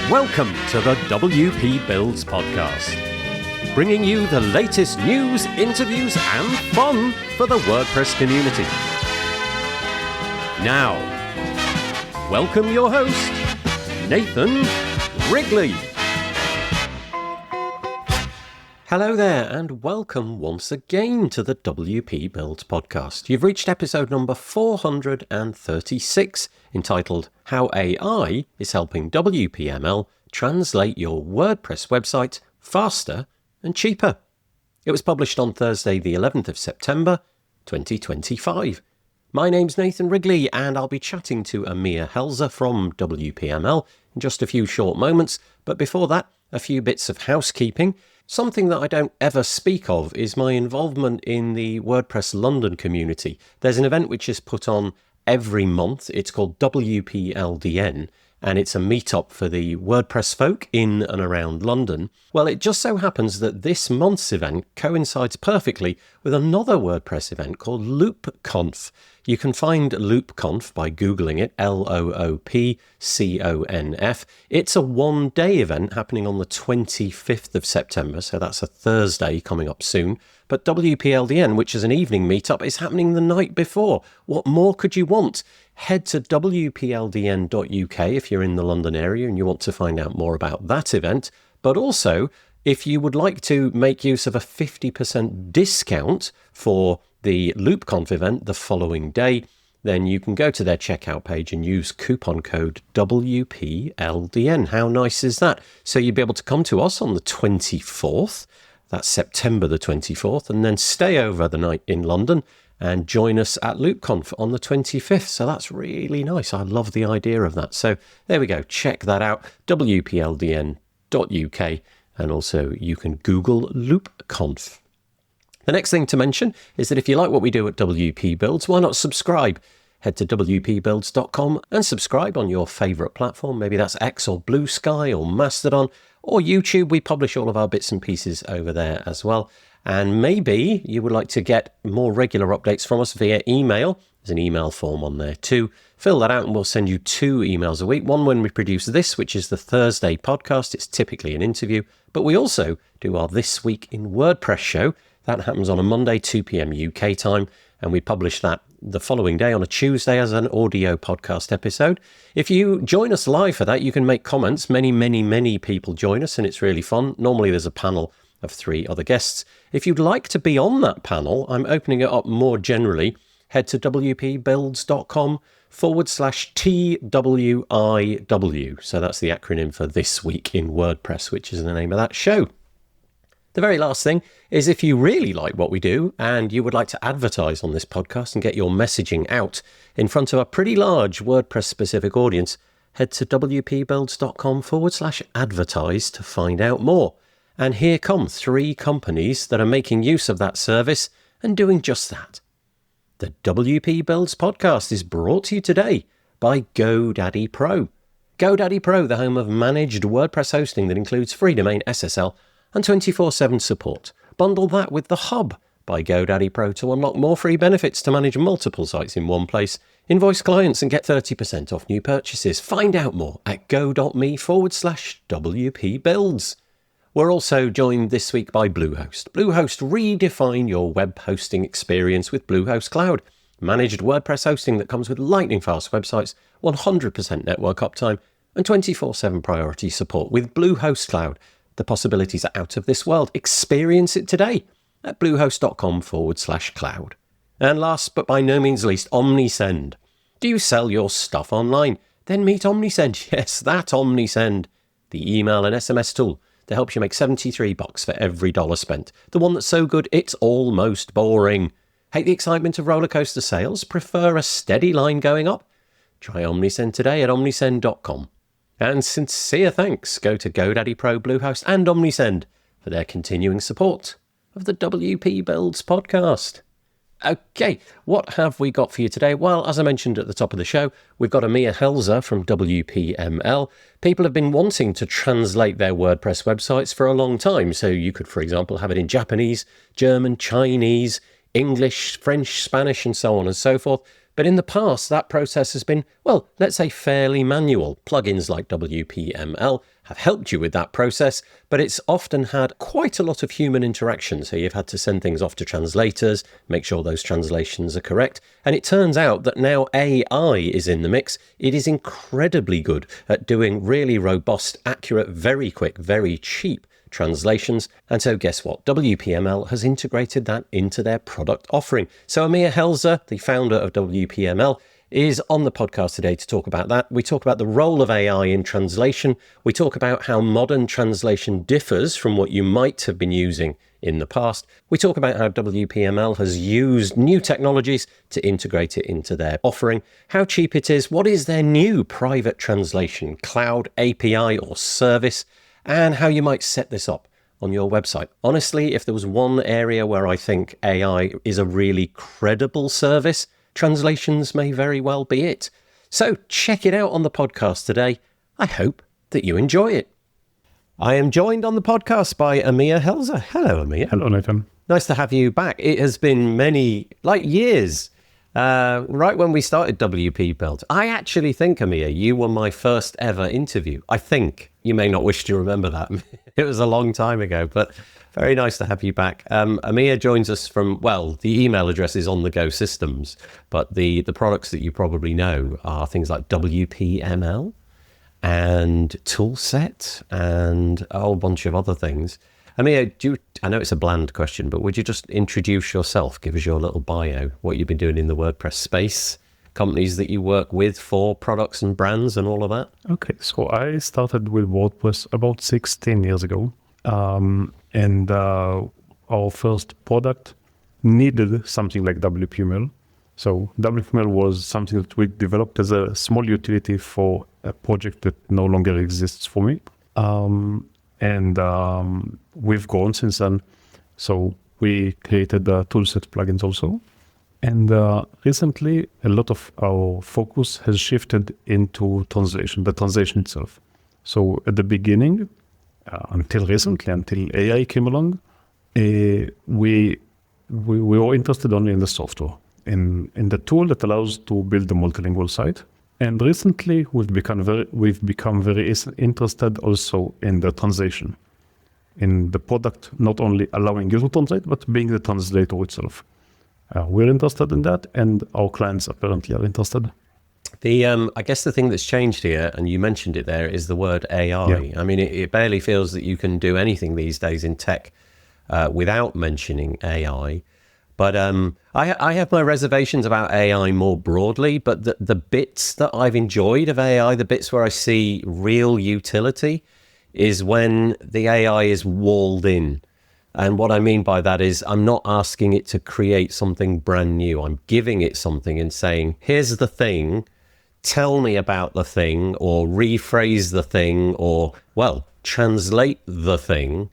Welcome to the WP Builds podcast, bringing you the latest news, interviews and fun for the WordPress community. Now, welcome your host, Nathan Wrigley. Hello there and welcome once again to the WP Builds podcast. You've reached episode number 436, entitled How AI is Helping WPML Translate Your WordPress Website Faster and Cheaper. It was published on Thursday the 11th of September 2025. My name's Nathan Wrigley and I'll be chatting to Amir Helzer from WPML in just a few short moments, but before that, a few bits of housekeeping. Something that I don't ever speak of is my involvement in the WordPress London community. There's an event which is put on every month. It's called WPLDN, and it's a meetup for the WordPress folk in and around London. Well, it just so happens that this month's event coincides perfectly with another WordPress event called LoopConf. You can find LoopConf by Googling it, LoopConf. It's a one-day event happening on the 25th of September, so that's a Thursday coming up soon. But WPLDN, which is an evening meetup, is happening the night before. What more could you want? Head to wpldn.uk if you're in the London area and you want to find out more about that event. But also, if you would like to make use of a 50% discount for the LoopConf event the following day, then you can go to their checkout page and use coupon code WPLDN. How nice is that? So you'll be able to come to us on the 24th, that's September the 24th, and then stay over the night in London and join us at LoopConf on the 25th. So that's really nice. I love the idea of that. So there we go. Check that out, wpldn.uk, and also you can Google LoopConf. The next thing to mention is that if you like what we do at WP Builds, why not subscribe? Head to wpbuilds.com and subscribe on your favourite platform. Maybe that's X or Blue Sky or Mastodon or YouTube. We publish all of our bits and pieces over there as well. And maybe you would like to get more regular updates from us via email. There's an email form on there too. Fill that out and we'll send you 2 emails a week. One when we produce this, which is the Thursday podcast. It's typically an interview. But we also do our This Week in WordPress show. That happens on a Monday, 2 p.m. UK time, and we publish that the following day on a Tuesday as an audio podcast episode. If you join us live for that, you can make comments. Many people join us, and it's really fun. Normally there's a panel of 3 other guests. If you'd like to be on that panel, I'm opening it up more generally. Head to wpbuilds.com/TWIW. So that's the acronym for This Week in WordPress, which is the name of that show. The very last thing is if you really like what we do and you would like to advertise on this podcast and get your messaging out in front of a pretty large WordPress-specific audience, head to wpbuilds.com/advertise to find out more. And here come 3 companies that are making use of that service and doing just that. The WP Builds podcast is brought to you today by GoDaddy Pro. GoDaddy Pro, the home of managed WordPress hosting that includes free domain SSL and 24/7 support. Bundle that with the Hub by GoDaddy Pro to unlock more free benefits to manage multiple sites in one place. Invoice clients and get 30% off new purchases. Find out more at go.me/WP Builds. We're also joined this week by Bluehost. Bluehost, redefine your web hosting experience with Bluehost Cloud. Managed WordPress hosting that comes with lightning-fast websites, 100% network uptime, and 24/7 priority support with Bluehost Cloud. The possibilities are out of this world. Experience it today at bluehost.com/cloud. And last but by no means least, OmniSend. Do you sell your stuff online? Then meet OmniSend. Yes, that OmniSend. The email and SMS tool that helps you make $73 for every $1 spent. The one that's so good, it's almost boring. Hate the excitement of roller coaster sales? Prefer a steady line going up? Try OmniSend today at omnisend.com. And sincere thanks go to GoDaddy Pro, Bluehost and OmniSend for their continuing support of the WP Builds podcast. Okay, what have we got for you today? Well, as I mentioned at the top of the show, we've got Amir Helzer from WPML. People have been wanting to translate their WordPress websites for a long time. So you could, for example, have it in Japanese, German, Chinese, English, French, Spanish, and so on and so forth. But in the past, that process has been, well, let's say fairly manual. Plugins like WPML have helped you with that process, but it's often had quite a lot of human interaction. So you've had to send things off to translators, make sure those translations are correct. And it turns out that now AI is in the mix. It is incredibly good at doing really robust, accurate, very quick, very cheap translations. And so guess what? WPML has integrated that into their product offering. So Amir Helzer, the founder of WPML, is on the podcast today to talk about that. We talk about the role of AI in translation. We talk about how modern translation differs from what you might have been using in the past. We talk about how WPML has used new technologies to integrate it into their offering, how cheap it is, what is their new private translation cloud API or service, and how you might set this up on your website. Honestly, if there was one area where I think AI is a really credible service, translations may very well be it. So check it out on the podcast today. I hope that you enjoy it. I am joined on the podcast by Amir Helzer. Hello, Amir. Hello, Nathan. Nice to have you back. It has been many, years, right when we started WPML. I actually think, Amir, you were my first ever interview. I think. You may not wish to remember that. It was a long time ago, but very nice to have you back. Amir joins us from, the email address is On The Go Systems, but the products that you probably know are things like WPML and Toolset and a whole bunch of other things. Amir, I know it's a bland question, but would you just introduce yourself, give us your little bio, what you've been doing in the WordPress space, companies that you work with for products and brands and all of that? Okay, so I started with WordPress about 16 years ago. And our first product needed something like WPML. So WPML was something that we developed as a small utility for a project that no longer exists for me. We've grown since then. So we created the Toolset plugins also. And recently, a lot of our focus has shifted into translation, the translation itself. So at the beginning, until recently, until AI came along, we were interested only in the software, in the tool that allows to build a multilingual site. And recently, we've become very interested also in the translation, in the product not only allowing you to translate, but being the translator itself. We're interested in that, and our clients apparently are interested. I guess the thing that's changed here, and you mentioned it there, is the word AI. Yeah. I mean, it barely feels that you can do anything these days in tech without mentioning AI. But I have my reservations about AI more broadly, but the bits that I've enjoyed of AI, the bits where I see real utility, is when the AI is walled in. And what I mean by that is I'm not asking it to create something brand new. I'm giving it something and saying, here's the thing, tell me about the thing, or rephrase the thing, or, translate the thing.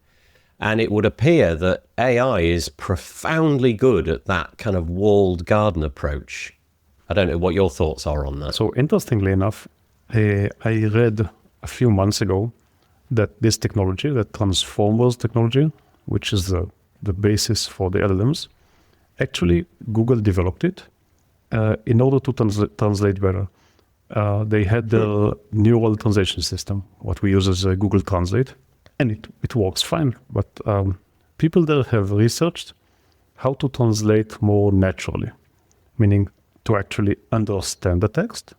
And it would appear that AI is profoundly good at that kind of walled garden approach. I don't know what your thoughts are on that. So interestingly enough, I read a few months ago that this technology, that Transformers technology, which is the basis for the LLMs, actually Google developed it in order to translate better. They had the neural translation system, what we use as Google Translate, and it works fine. But people there have researched how to translate more naturally, meaning to actually understand the text,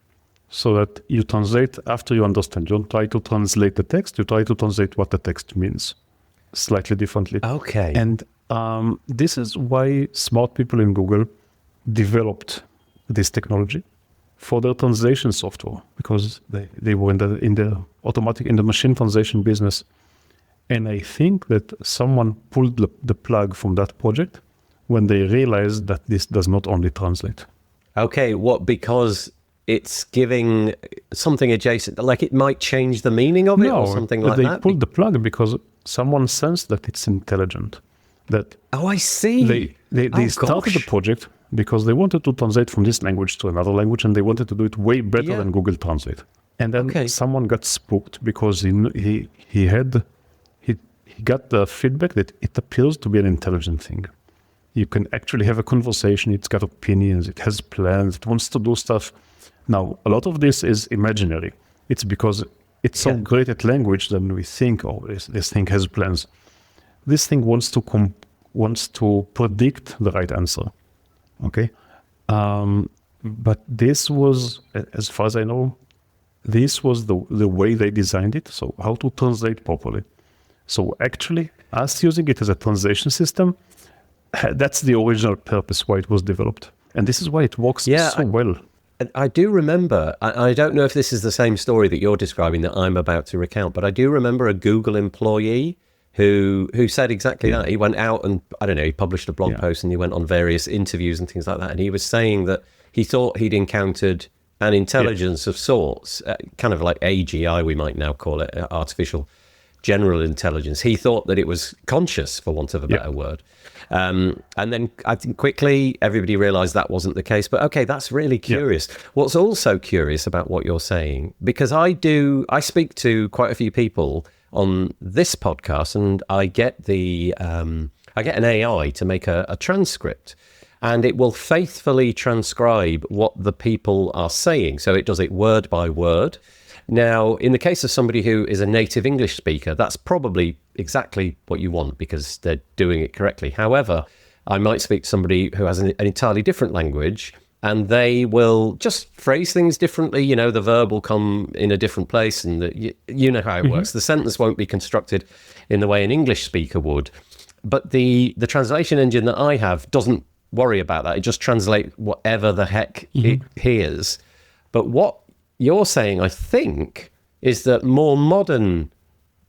so that you translate after you understand. You don't try to translate the text, you try to translate what the text means slightly differently. Okay. And this is why smart people in Google developed this technology for their translation software, because they were in the machine translation business. And I think that someone pulled the plug from that project when they realized that this does not only translate. Okay, because it's giving something adjacent, like it might change the meaning of it or something like that? No, they pulled the plug because someone sensed that it's intelligent. I see. They started the project because they wanted to translate from this language to another language, and they wanted to do it way better than Google Translate. And then someone got spooked because he got the feedback that it appears to be an intelligent thing. You can actually have a conversation. It's got opinions. It has plans. It wants to do stuff. Now, a lot of this is imaginary. It's because it's so great at language that we think, oh, this thing has plans. This thing wants to predict the right answer. Okay. But this was, as far as I know, this was the way they designed it. So how to translate properly. So actually, us using it as a translation system, that's the original purpose why it was developed. And this is why it works so well. I do remember, I don't know if this is the same story that you're describing that I'm about to recount, but I do remember a Google employee who said exactly that. He went out and, I don't know, he published a blog post and he went on various interviews and things like that. And he was saying that he thought he'd encountered an intelligence of sorts, kind of like AGI, we might now call it, artificial general intelligence. He thought that it was conscious, for want of a better word. And then I think quickly everybody realized that wasn't the case. But okay, that's really curious. What's also curious about what you're saying, because I speak to quite a few people on this podcast, and I get an AI to make a transcript, and it will faithfully transcribe what the people are saying. So it does it word by word. Now, in the case of somebody who is a native English speaker, that's probably exactly what you want because they're doing it correctly. However, I might speak to somebody who has an entirely different language, and they will just phrase things differently. You know, the verb will come in a different place, and you know how it works. The sentence won't be constructed in the way an English speaker would. But the translation engine that I have doesn't worry about that. It just translates whatever the heck it hears. But what you're saying, I think, is that more modern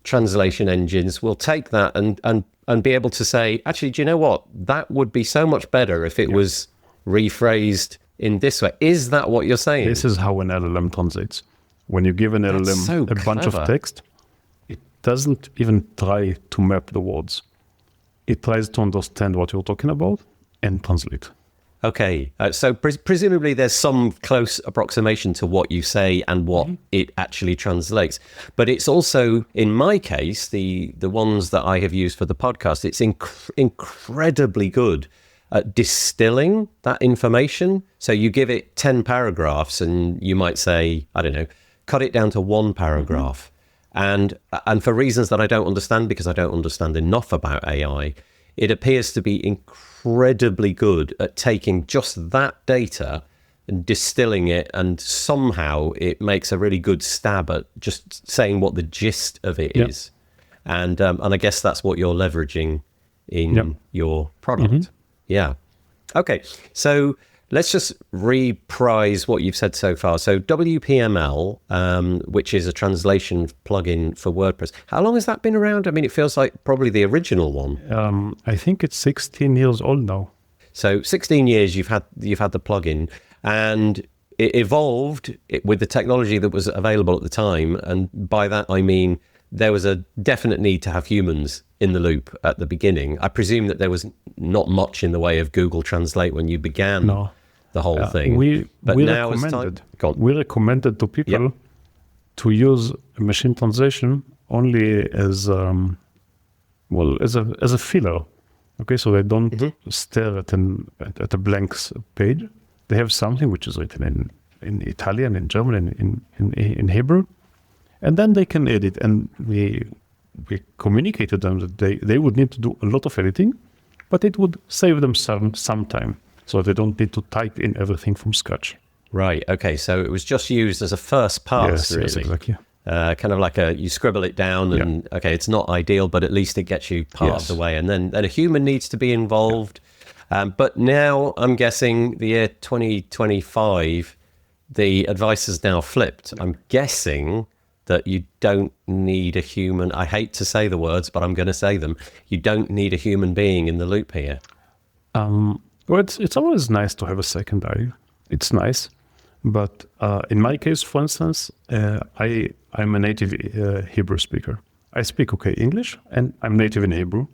translation engines will take that and be able to say, actually, do you know what? That would be so much better if it was rephrased in this way. Is that what you're saying? This is how an LLM translates. When you give an LLM a bunch of text, it doesn't even try to map the words. It tries to understand what you're talking about and translate. Okay, so presumably there's some close approximation to what you say and what it actually translates. But it's also, in my case, the ones that I have used for the podcast, it's incredibly good at distilling that information. So you give it 10 paragraphs and you might say, I don't know, cut it down to one paragraph. And for reasons that I don't understand, because I don't understand enough about AI, it appears to be incredibly good at taking just that data and distilling it, and somehow it makes a really good stab at just saying what the gist of it is. And I guess that's what you're leveraging in your product. Yeah. Okay, so let's just reprise what you've said so far. So WPML, which is a translation plugin for WordPress. How long has that been around? I mean, it feels like probably the original one. I think it's 16 years old now. So 16 years you've had the plugin, and it evolved with the technology that was available at the time. And by that, I mean, there was a definite need to have humans in the loop at the beginning. I presume that there was not much in the way of Google Translate when you began the whole thing. We recommended to people to use machine translation only as a filler. Okay, so they don't stare at a blank page. They have something which is written in Italian, in German, in Hebrew, and then they can edit. And we communicated them that they would need to do a lot of editing, but it would save them some time, so they don't need to type in everything from scratch. Right. Okay. So it was just used as a first pass, really. Yes, exactly. Kind of like you scribble it down, and okay, it's not ideal, but at least it gets you part of the way. And then a human needs to be involved. But now I'm guessing the year 2025, the advice has now flipped. I'm guessing that you don't need a human. I hate to say the words, but I'm going to say them. You don't need a human being in the loop here. Well, it's always nice to have a second eye. It's nice. But in my case, for instance, I'm a native Hebrew speaker. I speak English, and I'm native in Hebrew.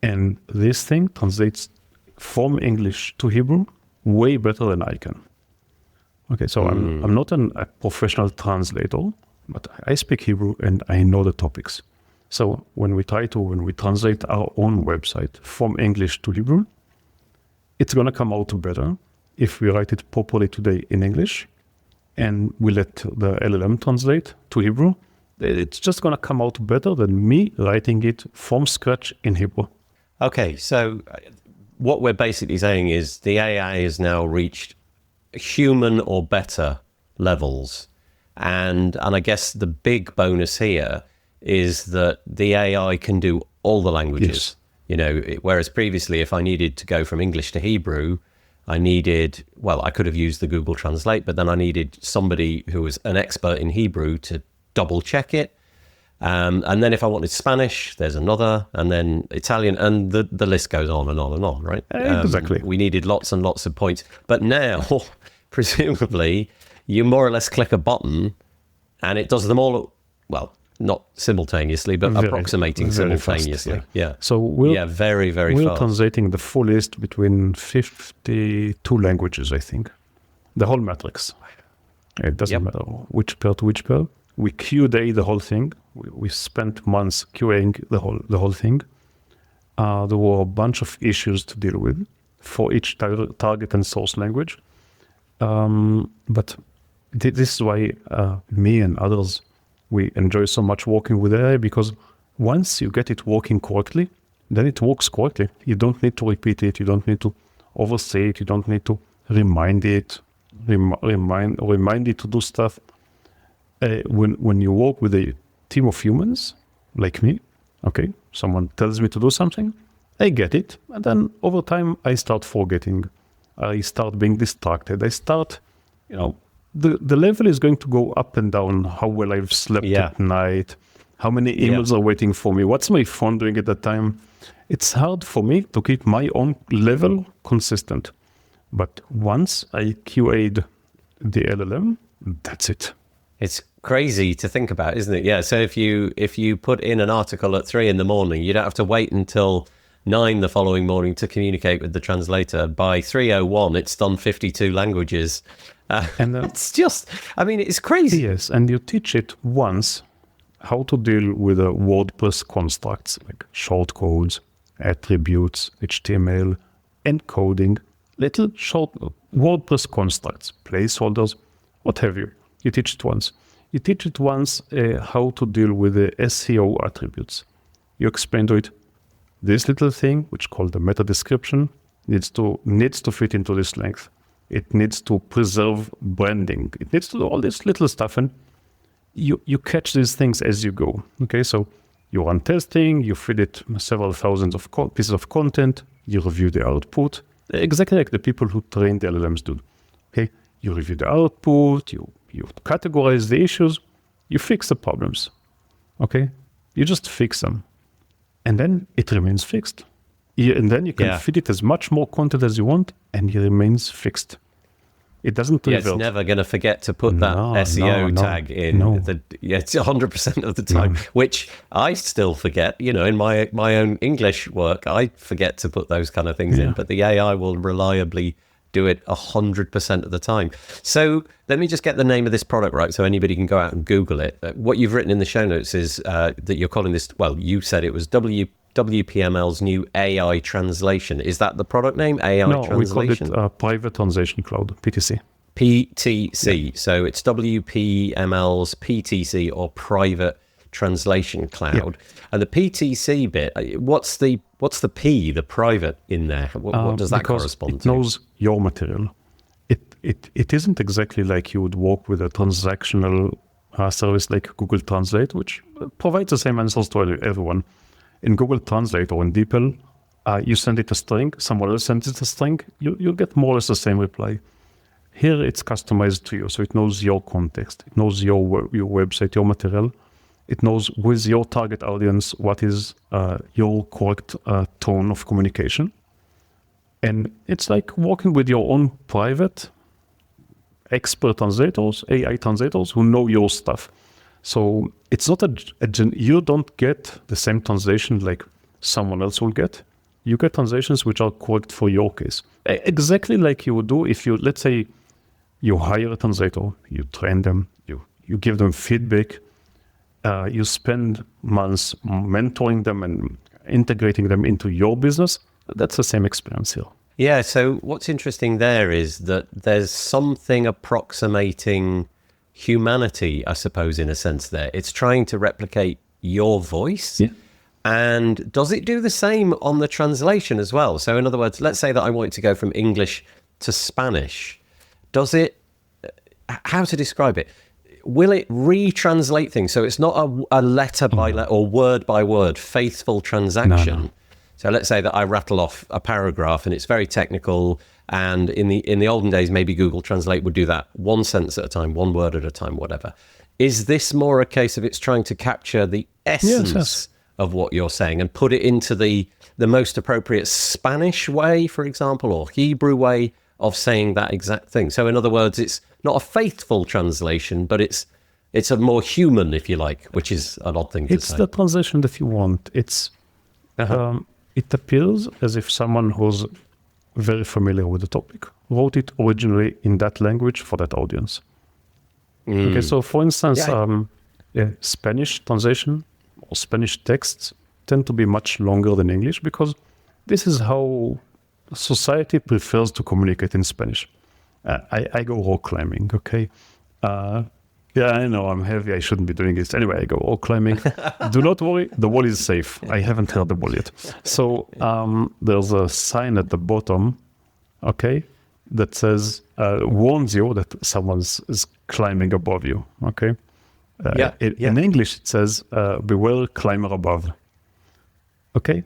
And this thing translates from English to Hebrew way better than I can. Okay, so I'm not a professional translator, but I speak Hebrew and I know the topics. So when we translate our own website from English to Hebrew, it's going to come out better if we write it properly today in English and we let the LLM translate to Hebrew. It's just going to come out better than me writing it from scratch in Hebrew. Okay, so what we're basically saying is the AI has now reached human or better levels. And I guess the big bonus here is that the AI can do all the languages. Yes. Whereas previously, if I needed to go from English to Hebrew, I could have used the Google Translate, but then I needed somebody who was an expert in Hebrew to double check it. And then if I wanted Spanish, there's another, and then Italian, and the list goes on and on and on, right? Exactly. We needed lots and lots of points. But now, presumably, you more or less click a button and it does them all, not simultaneously, but approximating very simultaneously. Fast, yeah. So very, very we're fast. translating the full list between 52 languages, I think. The whole matrix. It doesn't matter which pair to which pair. We QA the whole thing. We spent months QAing the whole thing. There were a bunch of issues to deal with for each target and source language. But this is why me and others, we enjoy so much working with AI, because once you get it working correctly, then it works correctly. You don't need to repeat it. You don't need to oversay it. You don't need to remind it to do stuff. When you work with a team of humans, like me, okay, someone tells me to do something, I get it, and then over time I start forgetting. I start being distracted. I start, the level is going to go up and down. How well I've slept at night, how many emails are waiting for me, what's my phone doing at that time. It's hard for me to keep my own level consistent. But once I QA'd the LLM, that's it. It's crazy to think about, isn't it? Yeah. So if you put in an article at 3 a.m, you don't have to wait until 9 the following morning to communicate with the translator. By 3:01, it's done 52 languages. And it's just, it's crazy. Yes, and you teach it once how to deal with WordPress constructs like shortcodes, attributes, HTML, encoding, little short WordPress constructs, placeholders, what have you. You teach it once. You teach it once how to deal with the SEO attributes. You explain to it, this little thing, which called the meta description, needs to fit into this length. It needs to preserve branding. It needs to do all this little stuff, and you catch these things as you go. Okay, so you run testing, you feed it several thousands of pieces of content, you review the output, exactly like the people who train the LLMs do. Okay, you review the output, you categorize the issues, you fix the problems. Okay, you just fix them, and then it remains fixed. And then you can feed it as much more content as you want, and it remains fixed. It doesn't revert. It's never going to forget to put that SEO tag in. It's 100% of the time, which I still forget. In my own English work, I forget to put those kind of things in, but the AI will reliably do it 100% of the time. So let me just get the name of this product right, so anybody can go out and Google it. What you've written in the show notes is that you're calling this, you said it was WPML's new AI translation. Is that the product name? AI translation? We call it Private Translation Cloud, PTC. PTC. Yeah. So it's WPML's PTC, or Private Translation Cloud. Yeah. And the PTC bit, what's the P, the private, in there? What does that correspond to? It knows your material. It isn't exactly like you would work with a transactional service like Google Translate, which provides the same answers to everyone. In Google Translate or in DeepL, you send it a string, someone else sends it a string, you'll get more or less the same reply. Here it's customized to you, so it knows your context, it knows your website, your material, it knows with your target audience what is your correct tone of communication. And it's like working with your own private expert translators, AI translators who know your stuff. So it's not you don't get the same translation like someone else will get. You get translations which are correct for your case. Exactly like you would do if you, let's say, you hire a translator, you train them, you give them feedback, you spend months mentoring them and integrating them into your business. That's the same experience here. Yeah, so what's interesting there is that there's something approximating humanity, I suppose, in a sense there. It's trying to replicate your voice. Yeah. And does it do the same on the translation as well? So in other words, let's say that I want to go from English to Spanish. Does it, how to describe it? Will it retranslate things? So it's not a letter by letter or word by word, faithful transaction. No. So let's say that I rattle off a paragraph and it's very technical. And in the olden days, maybe Google Translate would do that one sentence at a time, one word at a time, whatever. Is this more a case of it's trying to capture the essence of what you're saying and put it into the most appropriate Spanish way, for example, or Hebrew way of saying that exact thing? So in other words, it's not a faithful translation, but it's a more human, if you like, which is an odd thing to say. It's the translation that you want. It's it appears as if someone who's very familiar with the topic wrote it originally in that language for that audience. Okay, so for instance, Spanish translation or Spanish texts tend to be much longer than English because this is how society prefers to communicate in Spanish. I go rock climbing, okay? Yeah, I know, I'm heavy, I shouldn't be doing this. Anyway, I go rock climbing. Do not worry, the wall is safe. I haven't heard the wall yet. So there's a sign at the bottom, okay, that says, warns you that someone's is climbing above you, okay? In English, it says, beware climber above, okay?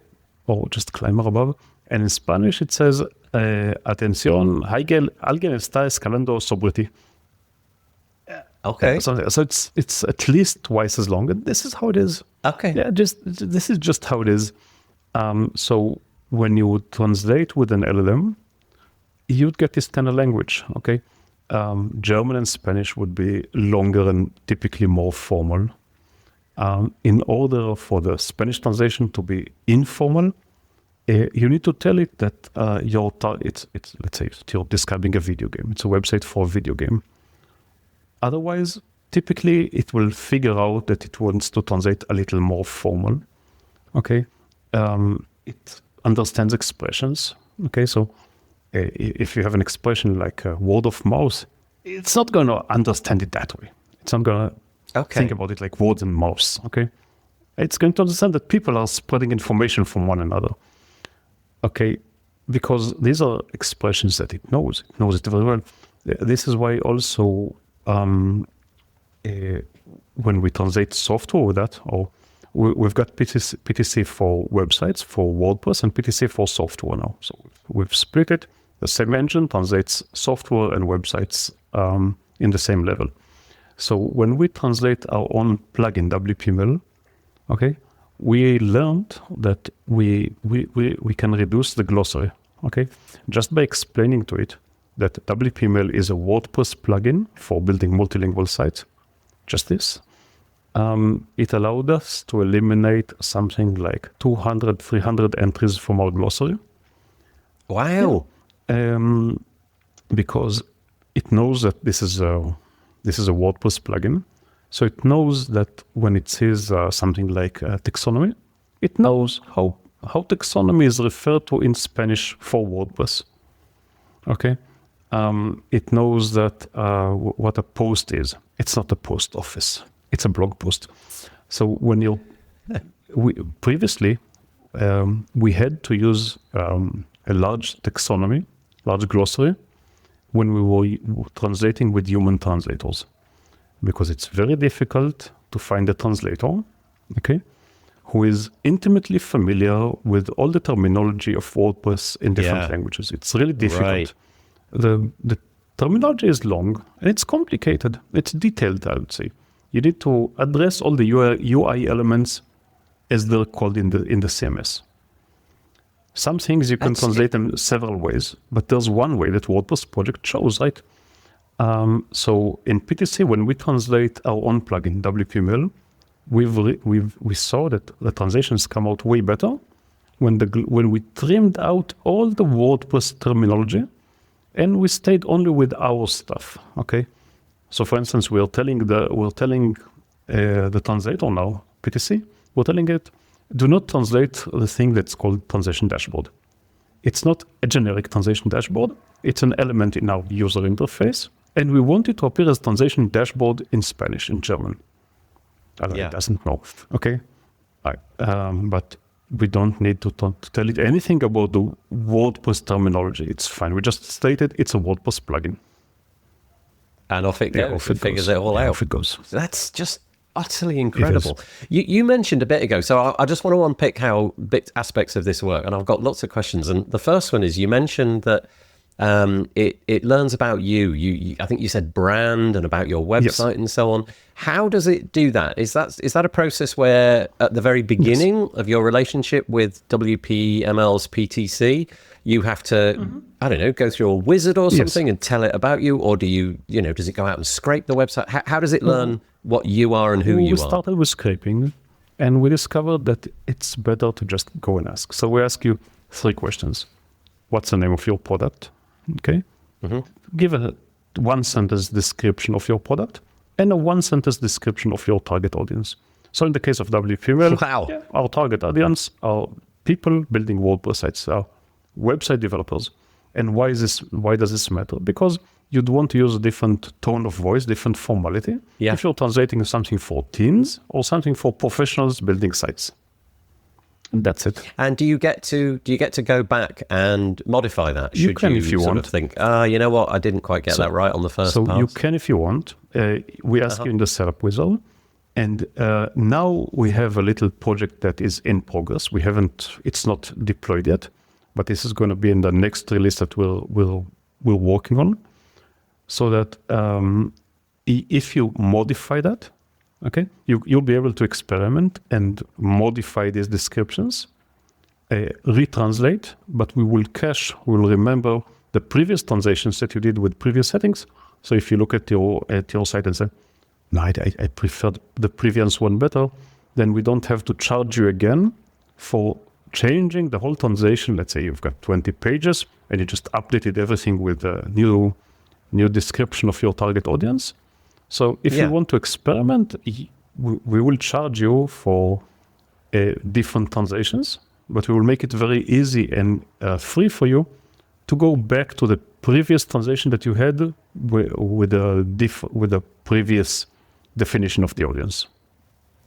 Or just climber above. And in Spanish, it says, atención, alguien está escalando sobre ti. Okay. So it's at least twice as long, and this is how it is. Okay. Yeah, this is just how it is. So when you would translate with an LLM, you'd get this kind of language. Okay, German and Spanish would be longer and typically more formal. In order for the Spanish translation to be informal, you need to tell it that it's let's say you're describing a video game. It's a website for a video game. Otherwise, typically, it will figure out that it wants to translate a little more formal. Okay, it understands expressions. Okay, so if you have an expression like word of mouth, it's not going to understand it that way. It's not going to think about it like words and mouths. Okay, it's going to understand that people are spreading information from one another. Okay, because these are expressions that it knows. It knows it very well. This is why also. When we translate software with that, or we've got PTC for websites, for WordPress, and PTC for software now. So we've split it. The same engine translates software and websites in the same level. So when we translate our own plugin WPML, okay, we learned that we can reduce the glossary, okay, just by explaining to it that WPML is a WordPress plugin for building multilingual sites. Just this. It allowed us to eliminate something like 200, 300 entries from our glossary. Wow. Because it knows that this is a WordPress plugin. So it knows that when it says something like taxonomy, it knows how taxonomy is referred to in Spanish for WordPress. Okay. It knows that what a post is. It's not a post office. It's a blog post. So when previously, we had to use a large taxonomy, large glossary, when we were translating with human translators, because it's very difficult to find a translator, okay, who is intimately familiar with all the terminology of WordPress in different languages. It's really difficult. Right. The terminology is long and it's complicated. It's detailed, I would say. You need to address all the UI elements as they're called in the CMS. Some things you can translate them several ways, but there's one way that WordPress project chose, right? So in PTC, when we translate our own plugin WPML, we saw that the translations come out way better when we trimmed out all the WordPress terminology. And we stayed only with our stuff, okay? So, for instance, we're telling the translator now, PTC, we're telling it, do not translate the thing that's called translation dashboard. it's not a generic translation dashboard. It's an element in our user interface. And we want it to appear as translation dashboard in Spanish, in German. It doesn't know. Okay. But we don't need to tell it anything about the WordPress terminology. It's fine. We just stated it's a WordPress plugin. And off it goes. Off it figures goes. it all out. Off it goes. That's just utterly incredible. You mentioned a bit ago, so I just want to unpick how aspects of this work, and I've got lots of questions. And the first one is, you mentioned that it learns about you. I think you said brand and about your website and so on. How does it do that? Is that a process where at the very beginning of your relationship with WPML's PTC, you have to, I don't know, go through a wizard or something and tell it about you? Or do does it go out and scrape the website? How does it learn what you are and who you are? We started with scraping, and we discovered that it's better to just go and ask. So we ask you 3 questions. What's the name of your product? Okay. Give a 1-sentence description of your product and a 1-sentence description of your target audience. So in the case of WPML, our target audience are people building WordPress sites, are website developers. And why does this matter? Because you'd want to use a different tone of voice, different formality, if you're translating something for teens or something for professionals building sites. And that's it. And do you get to go back and modify that? You can if you sort want. Of think, you know what, I didn't quite get that right on the first pass. So you can if you want. We ask you in the setup wizard. And now we have a little project that is in progress. It's not deployed yet, but this is going to be in the next release that we're working on. So that if you modify that, okay, you'll be able to experiment and modify these descriptions, retranslate, but we will remember the previous translations that you did with previous settings. So if you look at your site and say, no, I prefer the previous one better, then we don't have to charge you again for changing the whole translation. Let's say you've got 20 pages and you just updated everything with a new description of your target audience. So if you want to experiment, we will charge you for different translations, but we will make it very easy and free for you to go back to the previous translation that you had with the previous definition of the audience.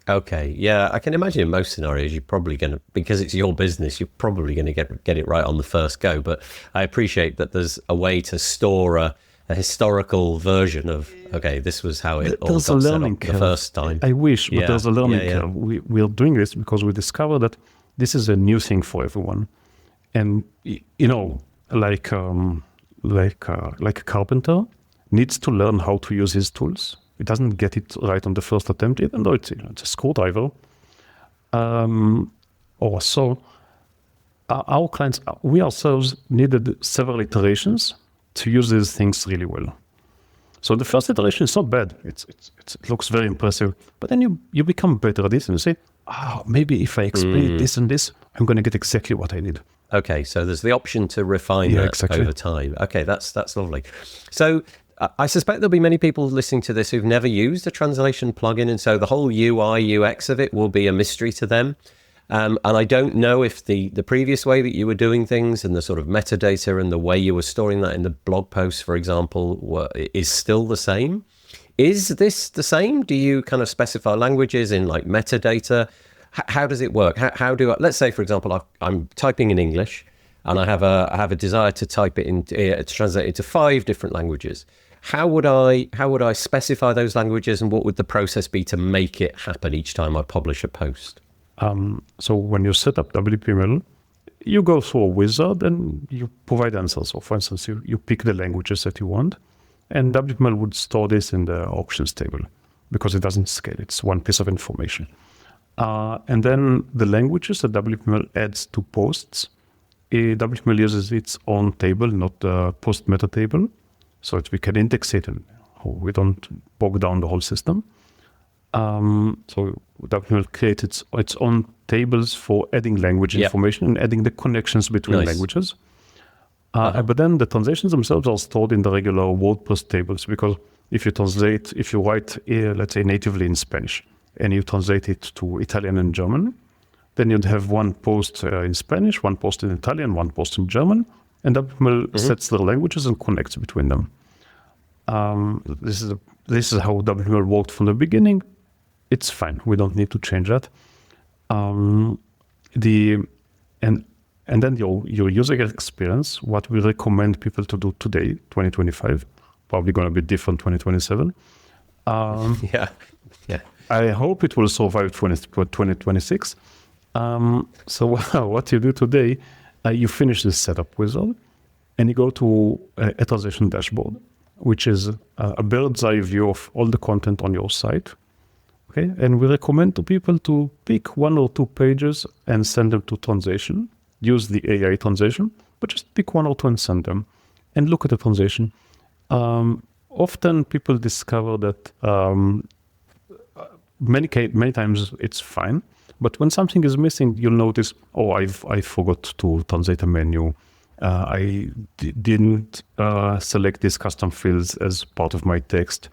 Okay, yeah, I can imagine in most scenarios you're probably going to, because it's your business, you're probably going to get it right on the first go. But I appreciate that there's a way to store a historical version of, okay, this was how it all got set up the first time. I wish, but there's a learning curve. We're doing this because we discovered that this is a new thing for everyone. And, like a carpenter needs to learn how to use his tools. It doesn't get it right on the first attempt, even though it's a screwdriver. Our clients, we ourselves needed several iterations to use these things really well. So the first iteration is not bad. It looks very impressive. But then you become better at this and you say, maybe if I explain this and this, I'm going to get exactly what I need. Okay, so there's the option to refine that over time. Okay, that's lovely. So I suspect there'll be many people listening to this who've never used a translation plugin, and so the whole UI, UX of it will be a mystery to them. And I don't know if the previous way that you were doing things and the sort of metadata and the way you were storing that in the blog posts, for example, is still the same. Is this the same? Do you kind of specify languages in like metadata? How does it work? How do I, let's say, for example, I'm typing in English and I have a desire to type it to translate it into 5 different languages. How would I specify those languages, and what would the process be to make it happen each time I publish a post? So when you set up WPML, you go through a wizard and you provide answers. So for instance, you pick the languages that you want, and WPML would store this in the options table because it doesn't scale. It's one piece of information. And then the languages that WPML adds to posts, WPML uses its own table, not the post meta table, so that we can index it and we don't bog down the whole system. So WPML creates its own tables for adding language information and adding the connections between languages. But then the translations themselves are stored in the regular WordPress tables, because if you write, let's say, natively in Spanish, and you translate it to Italian and German, Then you'd have one post in Spanish, one post in Italian, one post in German, and WPML sets the languages and connects between them. This is how WPML worked from the beginning. It's fine. We don't need to change that. And then your user experience, what we recommend people to do today, 2025, probably going to be different 2027. Yeah. I hope it will survive 2026. So what you do today, you finish this setup wizard, and you go to a translation dashboard, which is a bird's eye view of all the content on your site. Okay, and we recommend to people to pick 1 or 2 pages and send them to translation. Use the AI translation, but just pick 1 or 2 and send them, and look at the translation. Often people discover that many times it's fine, but when something is missing, you'll notice, I forgot to translate a menu. I didn't select these custom fields as part of my text.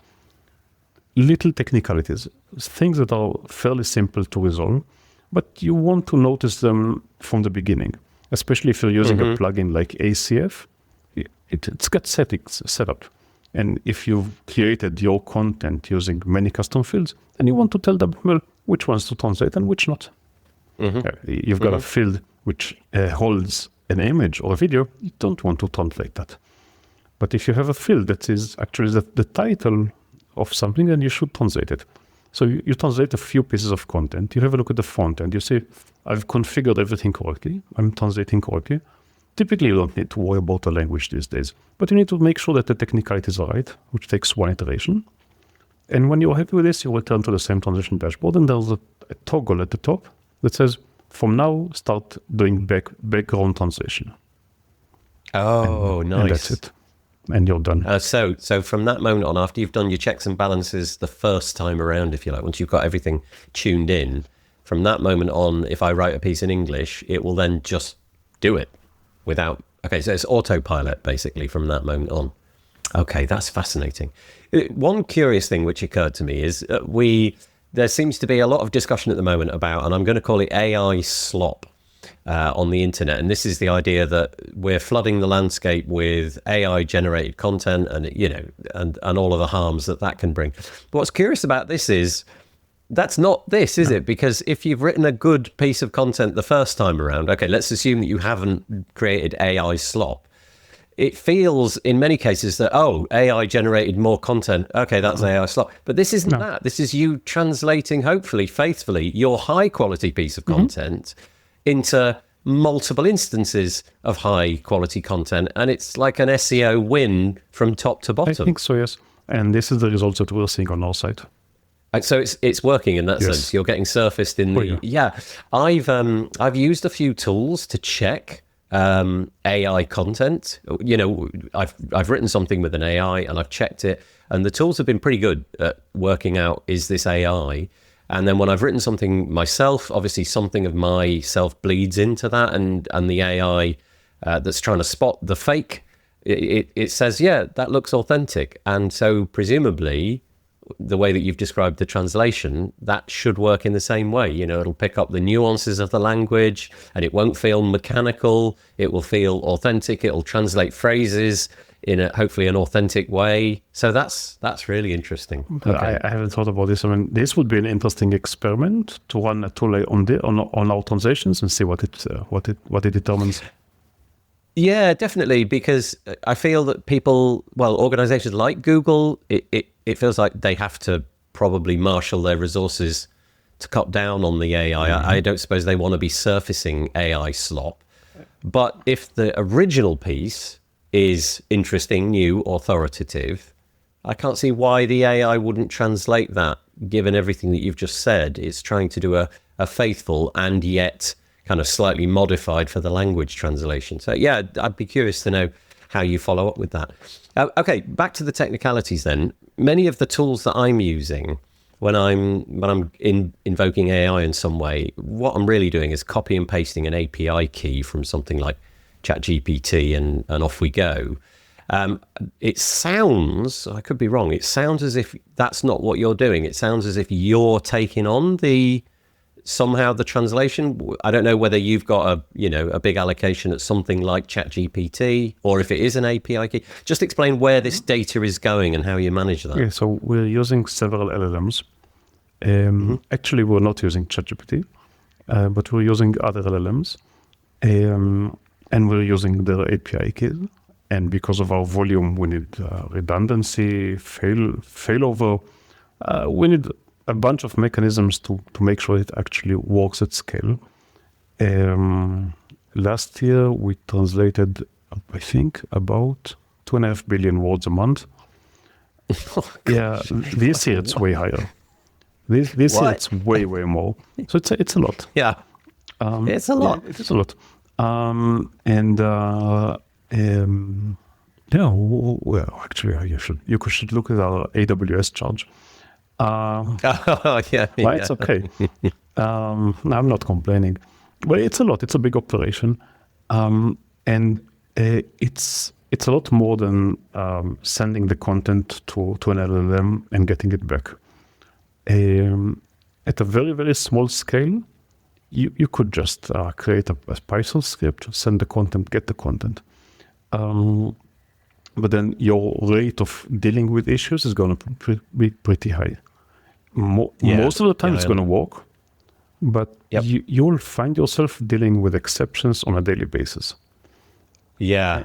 Little technicalities, things that are fairly simple to resolve, but you want to notice them from the beginning, especially if you're using a plugin like ACF. It's got settings set up. And if you've created your content using many custom fields, then you want to tell WPML which ones to translate and which not. You've got a field which holds an image or a video, you don't want to translate that. But if you have a field that is actually the title of something, then you should translate it. So you translate a few pieces of content, you have a look at the font, and you say, I've configured everything correctly, I'm translating correctly. Typically, you don't need to worry about the language these days, but you need to make sure that the technicalities are right, which takes 1 iteration. And when you're happy with this, you return to the same translation dashboard, and there's a toggle at the top that says, from now, start doing background translation. Oh, nice. And that's it. And you're done. So from that moment on, after you've done your checks and balances the first time around, if you like, once you've got everything tuned in, from that moment on, if I write a piece in English, it will then just do it without... Okay, so it's autopilot, basically, from that moment on. Okay, that's fascinating. One curious thing which occurred to me is there seems to be a lot of discussion at the moment about, and I'm going to call it AI slop on the internet. And this is the idea that we're flooding the landscape with AI generated content and, and all of the harms that can bring. But what's curious about this is that's not this, is it? Because if you've written a good piece of content the first time around, okay, let's assume that you haven't created AI slop. It feels in many cases that, AI generated more content. Okay, that's AI slop. But this isn't that. This is you translating, hopefully, faithfully, your high quality piece of content into multiple instances of high quality content. And it's like an SEO win from top to bottom. I think so, yes. And this is the results that we're seeing on our site. So it's working in that sense. You're getting surfaced in the... I've used a few tools to check AI content. I've written something with an AI and I've checked it, and the tools have been pretty good at working out, is this AI? And then when I've written something myself, obviously something of myself bleeds into that, and the AI that's trying to spot the fake, it says, yeah, that looks authentic. And so presumably the way that you've described the translation, that should work in the same way. It'll pick up the nuances of the language and it won't feel mechanical. It will feel authentic. It'll translate phrases in hopefully an authentic way. So that's really interesting. Okay. I haven't thought about this. I mean, this would be an interesting experiment to run a tool on our translations and see what it determines. Yeah, definitely, because I feel that organizations like Google, it feels like they have to probably marshal their resources to cut down on the AI. I don't suppose they want to be surfacing AI slop. But if the original piece is interesting, new, authoritative, I can't see why the AI wouldn't translate that, given everything that you've just said. It's trying to do a faithful and yet kind of slightly modified for the language translation. So yeah, I'd be curious to know how you follow up with that. Okay, back to the technicalities then. Many of the tools that I'm using when I'm invoking AI in some way, what I'm really doing is copy and pasting an API key from something like ChatGPT and off we go. It sounds, I could be wrong, it sounds as if that's not what you're doing. It sounds as if you're taking on the somehow the translation. I don't know whether you've got a big allocation at something like ChatGPT, or if it is an API key. Just explain where this data is going and how you manage that. Yeah, so we're using several LLMs. Actually, we're not using ChatGPT, but we're using other LLMs, and we're using their API keys. And because of our volume, we need redundancy, failover. We need a bunch of mechanisms to make sure it actually works at scale. Last year, we translated, I think, about 2.5 billion words a month. Yeah, this year it's way higher. This year it's way more. So it's a lot. Yeah, it's a lot. Yeah, it is a lot. Yeah, well, actually, you should look at our AWS charge. Yeah, It's okay. I'm not complaining. But it's a lot. It's a big operation, and it's a lot more than sending the content to an LLM and getting it back. At a very, very small scale, you could just create a Python script, send the content, get the content. But then your rate of dealing with issues is going to be pretty high. Most of the time it's going to work, but you'll find yourself dealing with exceptions on a daily basis. Yeah.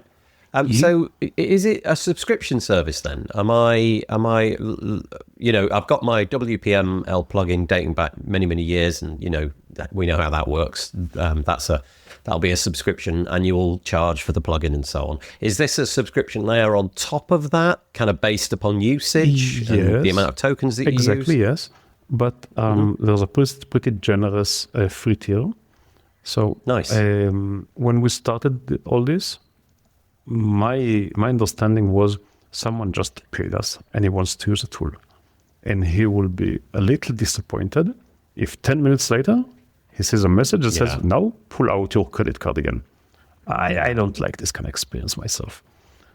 So is it a subscription service then? Am I, I've got my WPML plugin dating back many, many years, and, we know how that works. That'll be a subscription annual charge for the plugin and so on. Is this a subscription layer on top of that, kind of based upon usage and the amount of tokens that you use? Exactly, yes. But there's a pretty generous free tier. So nice. When we started all this, my understanding was someone just paid us and he wants to use the tool. And he will be a little disappointed if 10 minutes later he sees a message that says, now pull out your credit card again. I don't like this kind of experience myself.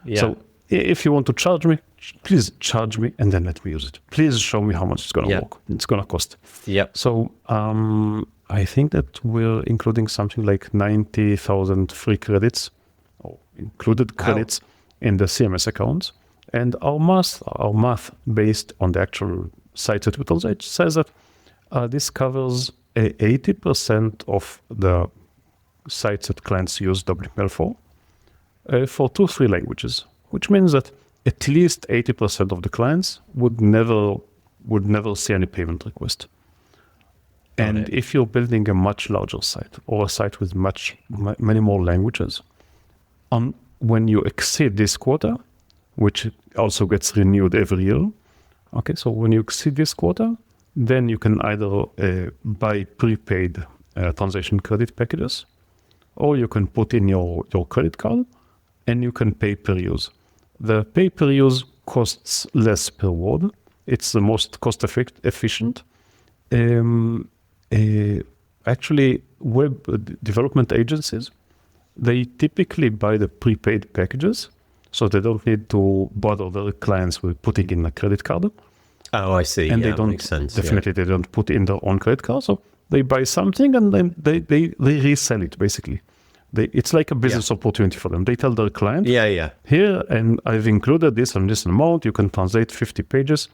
Yeah. So if you want to charge me, please charge me and then let me use it. Please show me how much it's going to work. It's going to cost. Yep. So I think that we're including something like 90,000 free credits, or included credits in the CMS accounts. And our math based on the actual sites that we translate says that this covers 80% of the sites that clients use WPML for 2-3 languages, which means that at least 80% of the clients would never see any payment request. And if you're building a much larger site or a site with many more languages, when you exceed this quota, which also gets renewed every year, so when you exceed this quota, then you can either buy prepaid translation credit packages, or you can put in your credit card and you can pay per use. The pay per use costs less per word. It's the most cost efficient. Actually, web development agencies, they typically buy the prepaid packages, so they don't need to bother their clients with putting in a credit card. Oh, I see. And they don't, makes sense. Definitely, they don't put in their own credit card. So they buy something and then they resell it, basically. It's like a business opportunity for them. They tell their client, here, and I've included this and this amount. You can translate 50 pages.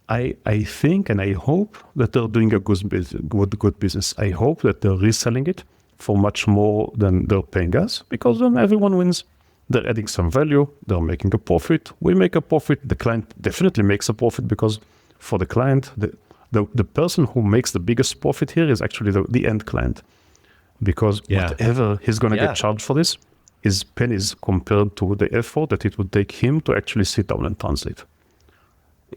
I think and I hope that they're doing a good business. I hope that they're reselling it for much more than they're paying us, because then everyone wins. They're adding some value. They're making a profit. We make a profit. The client definitely makes a profit, because for the client, the person who makes the biggest profit here is actually the end client, because whatever he's going to get charged for this is pennies compared to the effort that it would take him to actually sit down and translate.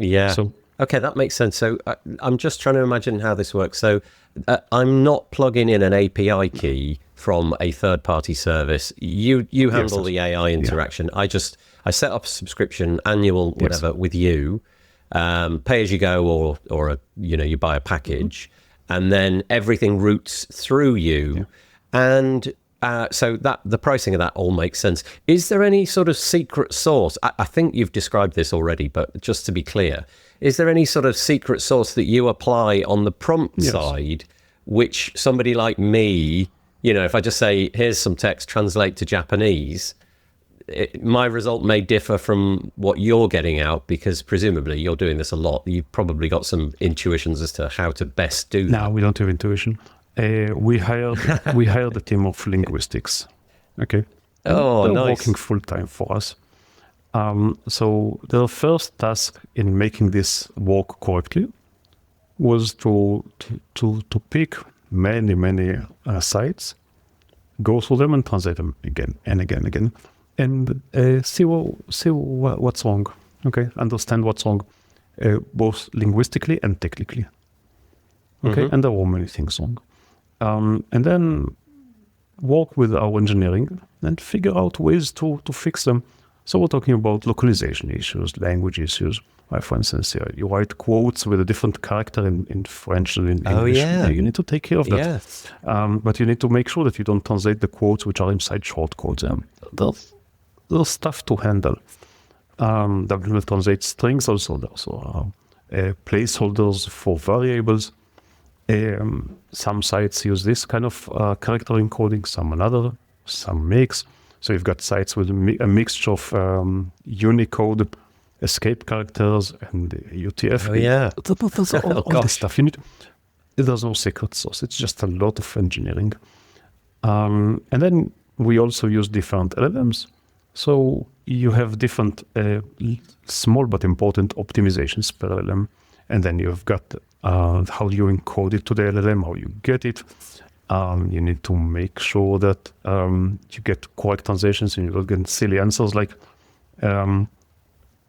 Yeah. So, okay, that makes sense. So I'm just trying to imagine how this works. So I'm not plugging in an API key from a third-party service. You handle the AI interaction. I set up a subscription, annual, whatever, with you. Pay as you go, or you buy a package, and then everything routes through you. And so that the pricing of that all makes sense. Is there any sort of secret sauce? I think you've described this already, but just to be clear, is there any sort of secret sauce that you apply on the prompt side, which somebody like me, you know, if I just say, here's some text, translate to Japanese, my result may differ from what you're getting out, because presumably you're doing this a lot. You've probably got some intuitions as to how to best do that. No, we don't have intuition. We hired a team of linguistics. Okay. Oh, they're nice. working full time for us. So their first task in making this work correctly was to pick many sites, go through them and translate them again and again, and see what's wrong. Okay, understand what's wrong, both linguistically and technically. Okay, and there were many things wrong, and then work with our engineering and figure out ways to fix them. So we're talking about localization issues, language issues. For instance, you write quotes with a different character in French than in English. Yeah. You need to take care of that. Yes. But you need to make sure that you don't translate the quotes which are inside shortcodes. There's stuff to handle. WPML translates strings also. There's placeholders for variables. Some sites use this kind of character encoding, some another, some mix. So you've got sites with a mixture of Unicode escape characters and UTF. Oh, yeah. There's all this stuff. There's no secret sauce. It's just a lot of engineering. And then we also use different LLMs. So you have different small but important optimizations per LLM. And then you've got how you encode it to the LLM, how you get it. You need to make sure that you get correct translations and you don't get silly answers like,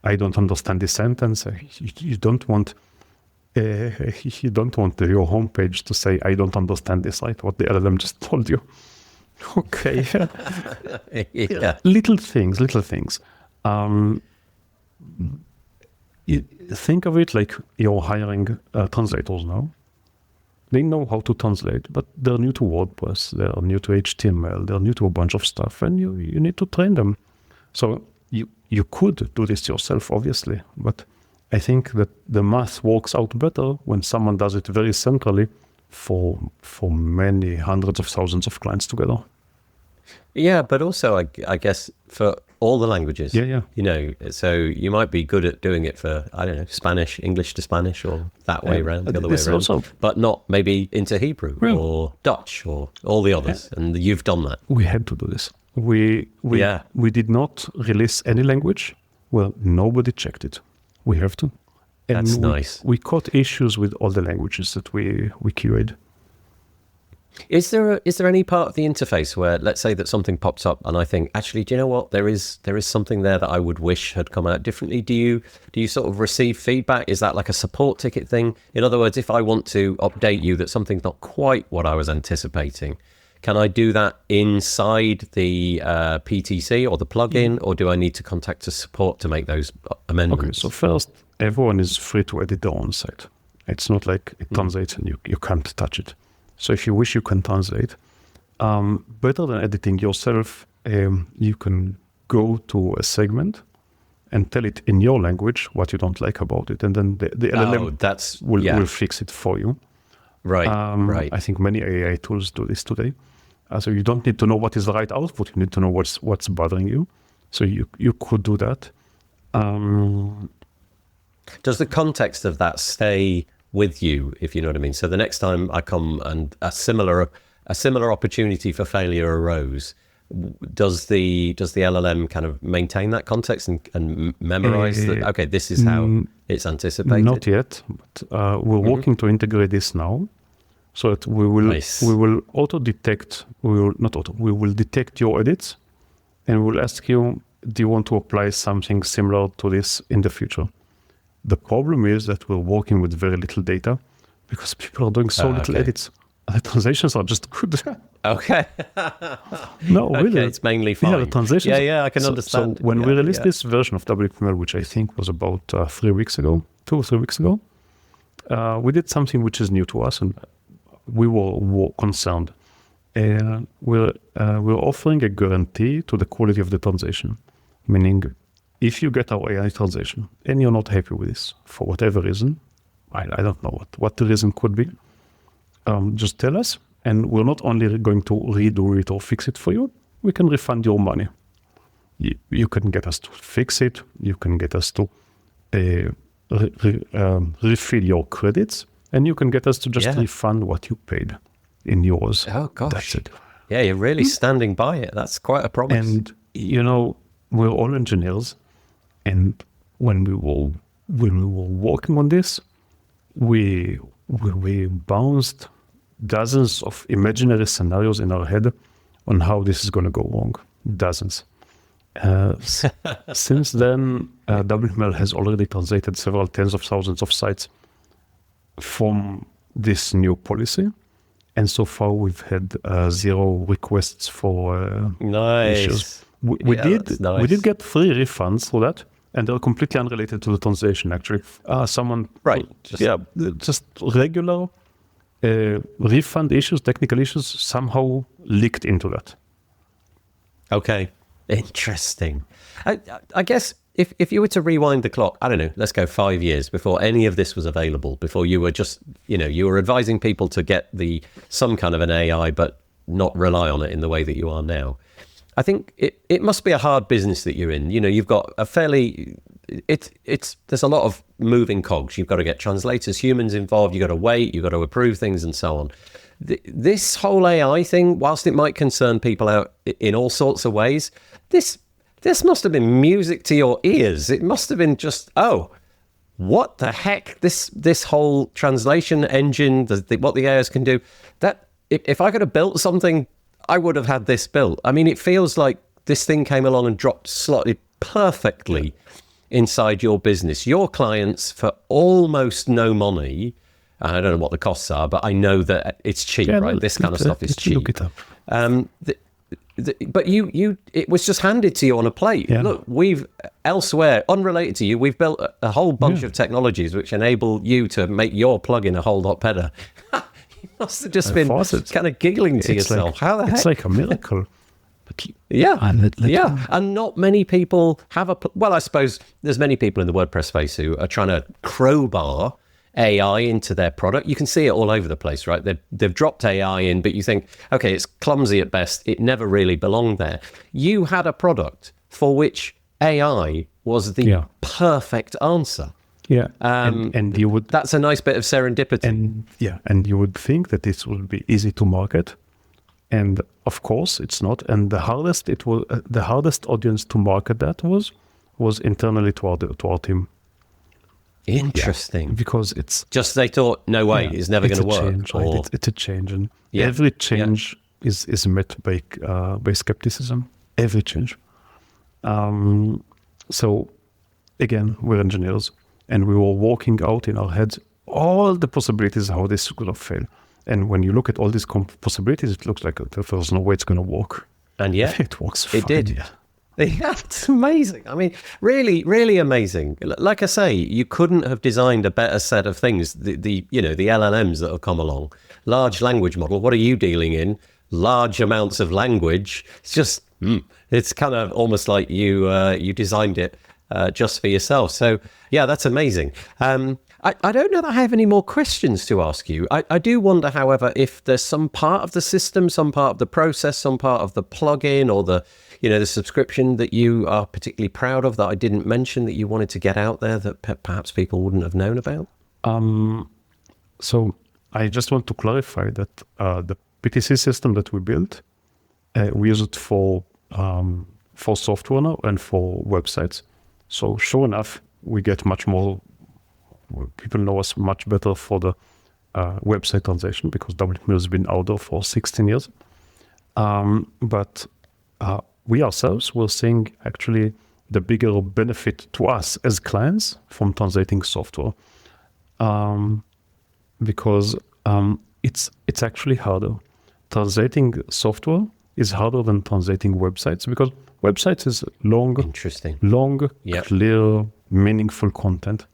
I don't understand this sentence. You don't want your homepage to say, I don't understand this, right? What the LLM just told you. Okay. Yeah. Little things. You think of it like you're hiring translators now. They know how to translate, but they're new to WordPress, they're new to HTML, they're new to a bunch of stuff, and you need to train them. So you could do this yourself, obviously, but I think that the math works out better when someone does it very centrally for many hundreds of thousands of clients together. Yeah, but also I guess for all the languages. Yeah. You know, so you might be good at doing it for, I don't know, Spanish, English to Spanish, or that way around, the other way around. Also, but not maybe into Hebrew or Dutch or all the others. Yeah. And you've done that. We had to do this. We did not release any language. Well, nobody checked it. We have to. And that's nice. We caught issues with all the languages that we QA'd. Is there any part of the interface where, let's say that something pops up and I think, actually, do you know what? There is something there that I would wish had come out differently. Do you sort of receive feedback? Is that like a support ticket thing? In other words, if I want to update you that something's not quite what I was anticipating, can I do that inside the PTC or the plugin, or do I need to contact the support to make those amendments? Okay, so first, everyone is free to edit their own site. It's not like it translates and you can't touch it. So if you wish, you can translate. Better than editing yourself, you can go to a segment and tell it in your language what you don't like about it. And then the LLM will fix it for you. Right, right. I think many AI tools do this today. So you don't need to know what is the right output. You need to know what's bothering you. So you could do that. Does the context of that stay with you, if you know what I mean? So the next time I come and a similar opportunity for failure arose, does the LLM kind of maintain that context and memorize that? Okay, this is how it's anticipated. Not yet, but we're working to integrate this now, so that we will auto detect. We will detect your edits, and we'll ask you, do you want to apply something similar to this in the future? The problem is that we're working with very little data because people are doing so little edits. The translations are just good. Okay. No, really. Okay, it's mainly fine. Yeah, the translations. Yeah, I can understand. So when we released this version of WPML, which I think was about 2 or 3 weeks ago, we did something which is new to us, and we were concerned. We're offering a guarantee to the quality of the translation, meaning if you get our AI translation and you're not happy with this for whatever reason, I don't know what the reason could be, just tell us, and we're not only going to redo it or fix it for you, we can refund your money. You can get us to fix it. You can get us to refill your credits, and you can get us to just refund what you paid in euros. Oh, gosh. That's it. Yeah, you're really standing by it. That's quite a promise. And, we're all engineers. And when we were working on this, we bounced dozens of imaginary scenarios in our head on how this is going to go wrong. Dozens. Since then, WPML has already translated several tens of thousands of sites from this new policy. And so far, we've had 0 requests for issues. We did get 3 refunds for that, and they're completely unrelated to the translation. Actually, someone just regular refund issues, technical issues, somehow leaked into that. Okay, interesting. I guess if you were to rewind the clock, I don't know, let's go 5 years before any of this was available, before you were just, you were advising people to get some kind of an AI, but not rely on it in the way that you are now. I think it must be a hard business that you're in. You've got a fairly, there's a lot of moving cogs. You've got to get translators, humans involved. You've got to wait, you've got to approve things and so on. This whole AI thing, whilst it might concern people out in all sorts of ways, this must have been music to your ears. It must have been just, what the heck? This whole translation engine, what the AIs can do, that if I could have built something, I would have had this built. I mean, it feels like this thing came along and dropped slightly perfectly inside your business. Your clients, for almost no money, I don't know what the costs are, but I know that it's cheap, right? This kind of stuff is cheap. Look it up. But it was just handed to you on a plate. Yeah. Look, we've elsewhere, unrelated to you, we've built a whole bunch of technologies which enable you to make your plugin a whole lot better. You must have just been kind of giggling to yourself. How the heck? It's like a miracle. And not many people have I suppose there's many people in the WordPress space who are trying to crowbar AI into their product. You can see it all over the place, right? They've dropped AI in, but you think, okay, it's clumsy at best. It never really belonged there. You had a product for which AI was the perfect answer. Yeah, and you would. That's a nice bit of serendipity. And you would think that this would be easy to market, and of course it's not. And the hardest audience to market that was internally to our team. Interesting, because it's just they thought, no way, it's never going to work. Change, right? It's a change, and every change is met by skepticism. Every change. So again, we're engineers. And we were working out in our heads all the possibilities how this could have failed. And when you look at all these possibilities, it looks like there's no way it's going to work. And yet, it works fine. It did. Yeah, it's amazing. I mean, really, really amazing. Like I say, you couldn't have designed a better set of things. The LLMs that have come along, large language model. What are you dealing in? Large amounts of language. It's just, it's kind of almost like you designed it just for yourself. So yeah, that's amazing. I don't know that I have any more questions to ask you. I do wonder, however, if there's some part of the system, some part of the process, some part of the plugin or the subscription that you are particularly proud of that I didn't mention that you wanted to get out there that perhaps people wouldn't have known about. So I just want to clarify that the PTC system that we built, we use it for software now and for websites. So sure enough, we get much more, people know us much better for the website translation because WPML has been out there for 16 years. But we ourselves were seeing actually the bigger benefit to us as clients from translating software. Because it's actually harder. Translating software is harder than translating websites because websites is long, clear, meaningful content.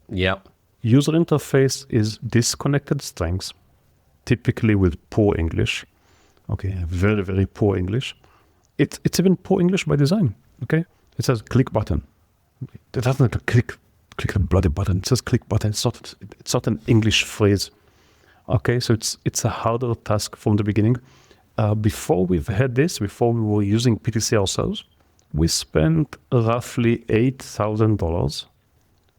Yeah. User interface is disconnected strings, typically with poor English. Okay, very, very poor English. It's even poor English by design. Okay, it says click button. It doesn't click a bloody button. It says click button. It's not an English phrase. Okay, so it's a harder task from the beginning. Before before we were using PTC ourselves, we spent roughly $8,000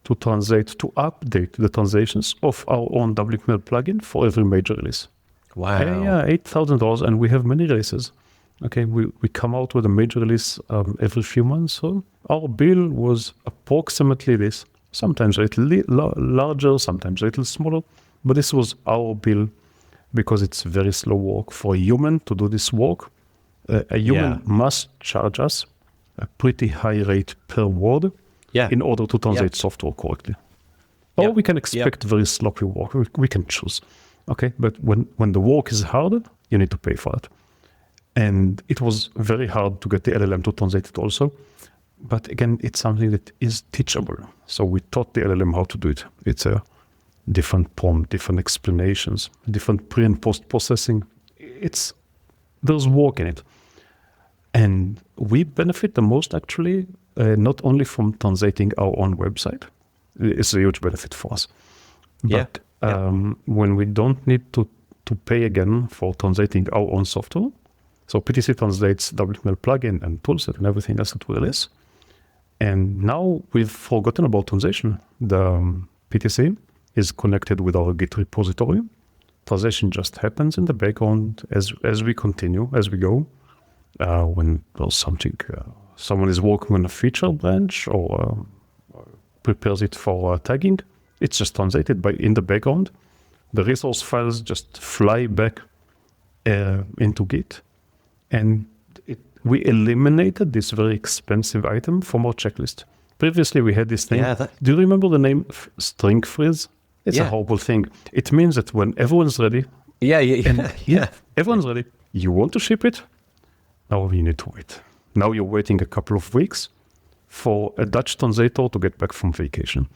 to update the translations of our own WPML plugin for every major release. Wow. Yeah, $8,000, and we have many releases. Okay, we come out with a major release every few months. So our bill was approximately this, sometimes a little larger, sometimes a little smaller, but this was our bill because it's very slow work. For a human to do this work, a human must charge us a pretty high rate per word in order to translate software correctly. Or we can expect very sloppy work. We can choose. Okay, but when the work is hard, you need to pay for it. And it was very hard to get the LLM to translate it also. But again, it's something that is teachable. So we taught the LLM how to do it. It's a different prompt, different explanations, different pre and post processing. There's work in it. And we benefit the most actually, not only from translating our own website. It's a huge benefit for us. But when we don't need to pay again for translating our own software, so PTC translates WPML plugin and toolset and everything else that we release. And now we've forgotten about translation. The PTC is connected with our Git repository. Translation just happens in the background as we continue, as we go. When there's something, someone is working on a feature branch or prepares it for tagging, it's just translated in the background. The resource files just fly back into Git. And we eliminated this very expensive item from our checklist. Previously, we had this thing. Do you remember the name string freeze? It's a horrible thing. It means that when everyone's ready, everyone's ready, you want to ship it, now you need to wait. Now you're waiting a couple of weeks for a Dutch translator to get back from vacation.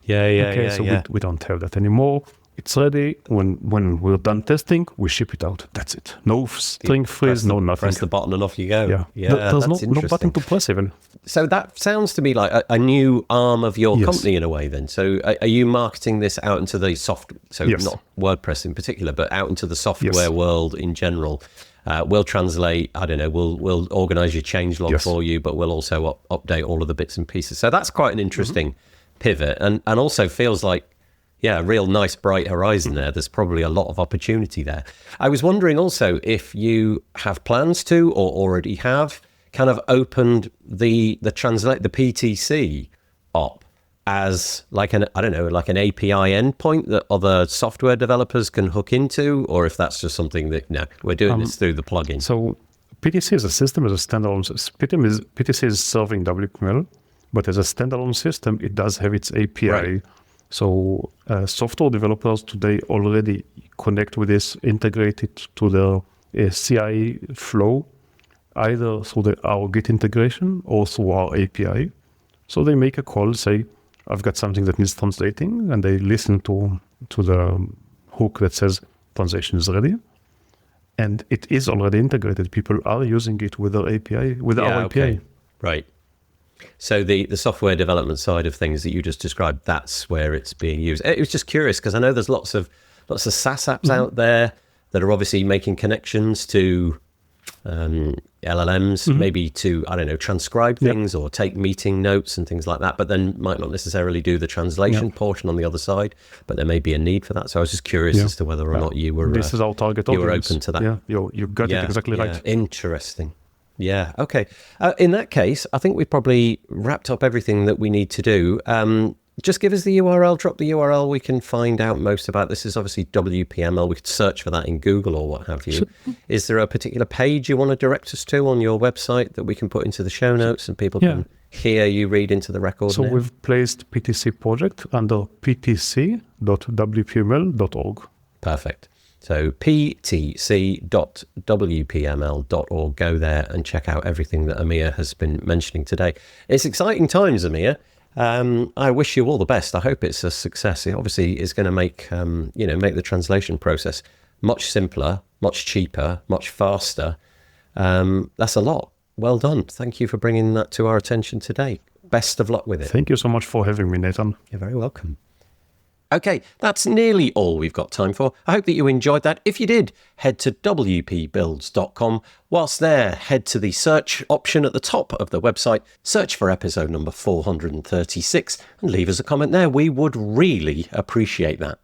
We don't have that anymore. It's ready. When we're done testing, we ship it out. That's it. No string freeze, no nothing. Press the button and off you go. There's no button to press even. So that sounds to me like a new arm of your company in a way then. So are you marketing this out into the not WordPress in particular, but out into the software world in general? We'll translate, I don't know, we'll organize your change log for you, but we'll also update all of the bits and pieces. So that's quite an interesting pivot and also feels like, a real nice bright horizon there. There's probably a lot of opportunity there. I was wondering also if you have plans to or already have kind of opened the PTC up as like an API endpoint that other software developers can hook into, or if that's just something that we're doing this through the plugin. So PTC as a system, as a standalone, PTC is serving WPML, but as a standalone system, it does have its API. Right. So software developers today already connect with this, integrate it to their CI flow, either through our Git integration or through our API. So they make a call, say, I've got something that needs translating, and they listen to the hook that says translation is ready. And it is already integrated. People are using it with our API, our API. Right. So the software development side of things that you just described, that's where it's being used. It was just curious because I know there's lots of SaaS apps out there that are obviously making connections to LLMs, maybe to, I don't know, transcribe things or take meeting notes and things like that, but then might not necessarily do the translation portion on the other side, but there may be a need for that. So I was just curious as to whether or not you were this is our target audience. You were open to that. Yeah, you got it exactly right. Interesting. Yeah, okay. In that case, I think we've probably wrapped up everything that we need to do. Just give us the URL, drop the URL. We can find out most about this. Is obviously WPML. We could search for that in Google or what have you. Sure. Is there a particular page you want to direct us to on your website that we can put into the show notes and people can hear you read into the record? So we've placed PTC project under ptc.wpml.org. Perfect. So ptc.wpml.org. Go there and check out everything that Amir has been mentioning today. It's exciting times, Amir. I wish you all the best. I hope it's a success. It obviously is going to make the translation process much simpler, much cheaper, much faster. That's a lot. Well done. Thank you for bringing that to our attention today. Best of luck with it. Thank you so much for having me, Nathan. You're very welcome. Okay, that's nearly all we've got time for. I hope that you enjoyed that. If you did, head to wpbuilds.com. Whilst there, head to the search option at the top of the website, search for episode number 436, and leave us a comment there. We would really appreciate that.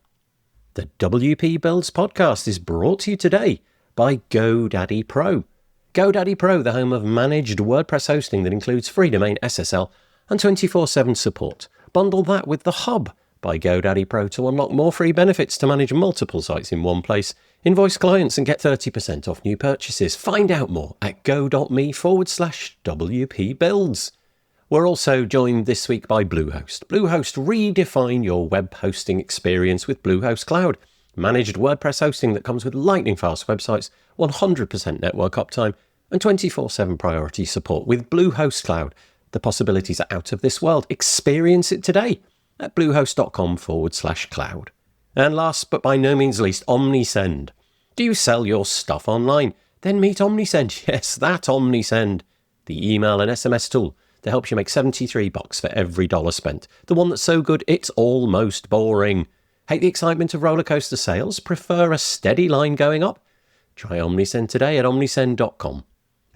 The WP Builds podcast is brought to you today by GoDaddy Pro. GoDaddy Pro, the home of managed WordPress hosting that includes free domain SSL and 24/7 support. Bundle that with the Hub by GoDaddy Pro to unlock more free benefits to manage multiple sites in one place. Invoice clients and get 30% off new purchases. Find out more at go.me/WP Builds. We're also joined this week by Bluehost. Bluehost, redefine your web hosting experience with Bluehost Cloud. Managed WordPress hosting that comes with lightning-fast websites, 100% network uptime, and 24/7 priority support with Bluehost Cloud. The possibilities are out of this world. Experience it today at bluehost.com/cloud. And last but by no means least, OmniSend. Do you sell your stuff online? Then meet OmniSend. Yes, that OmniSend. The email and SMS tool that helps you make $73 for every dollar spent. The one that's so good, it's almost boring. Hate the excitement of roller coaster sales? Prefer a steady line going up? Try OmniSend today at omnisend.com.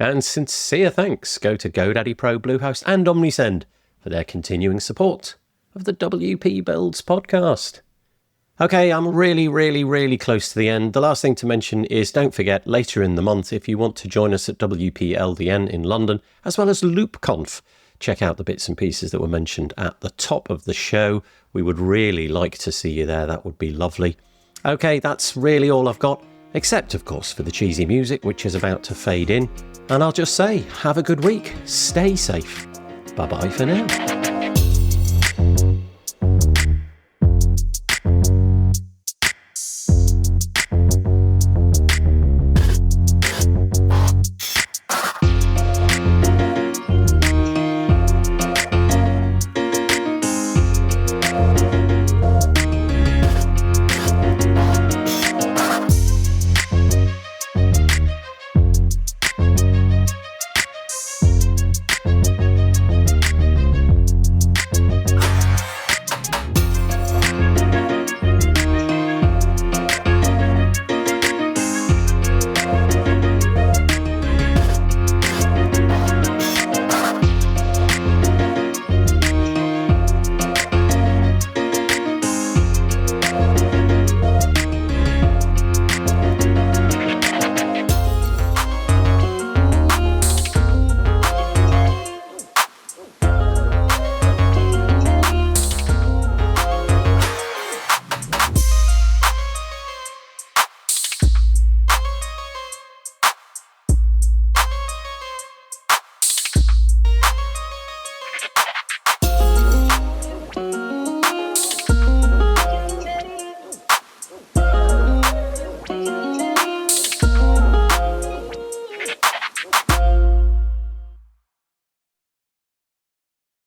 And sincere thanks go to GoDaddy Pro, Bluehost and OmniSend for their continuing support of the WP Builds podcast. Okay, I'm really close to the end. The last thing to mention is don't forget, later in the month, if you want to join us at WPLDN in London, as well as LoopConf, check out the bits and pieces that were mentioned at the top of the show. We would really like to see you there. That would be lovely. Okay, that's really all I've got, except, of course, for the cheesy music, which is about to fade in. And I'll just say, have a good week. Stay safe. Bye-bye for now.